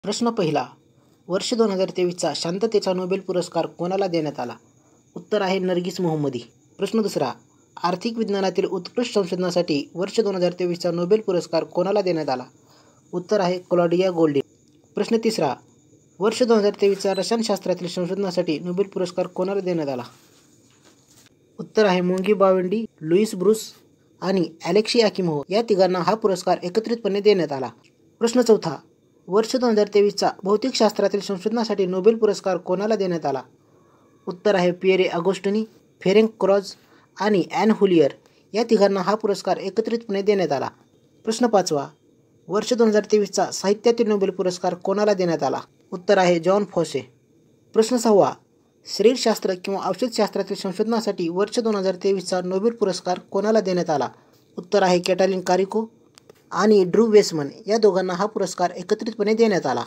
प्रश्न पहिला, वर्ष 2023चा शांततेचा नोबेल पुरस्कार कोणाला देण्यात आला? उत्तर आहे नर्गिस मोहम्मदी. प्रश्न दुसरा, आर्थिक विज्ञानातील उत्कृष्ट संशोधनासाठी वर्ष 2023चा नोबेल पुरस्कार कोणाला देण्यात आला? उत्तर आहे क्लॉडिया गोल्डिन. प्रश्न तिसरा, वर्ष 2023चा रसायनशास्त्रातील संशोधनासाठी नोबेल पुरस्कार कोणाला देण्यात आला? उत्तर आहे मोंगी बावेंडी, लुईस ब्रूस आणि अलेक्सी आकिमोव या तिघांना हा पुरस्कार एकत्रितपणे देण्यात आला. प्रश्न चौथा, वर्ष 2023चा भौतिकशास्त्रातील संशोधनासाठी नोबेल पुरस्कार कोणाला देण्यात आला? उत्तर आहे पिएरे अगोस्टिनी, फेरेंक क्रॉज आणि ॲन हुलियर या तिघांना हा पुरस्कार एकत्रितपणे देण्यात आला. प्रश्न पाचवा, वर्ष 2023चा साहित्यातील नोबेल पुरस्कार कोणाला देण्यात आला? उत्तर आहे जॉन फॉसे. प्रश्न सहावा, शरीरशास्त्र किंवा औषधशास्त्रातील संशोधनासाठी वर्ष 2023चा नोबेल पुरस्कार कोणाला देण्यात आला? उत्तर आहे कॅटालिन कारिको आणि ड्रू वेसमन या दोघांना हा पुरस्कार एकत्रितपणे देण्यात आला.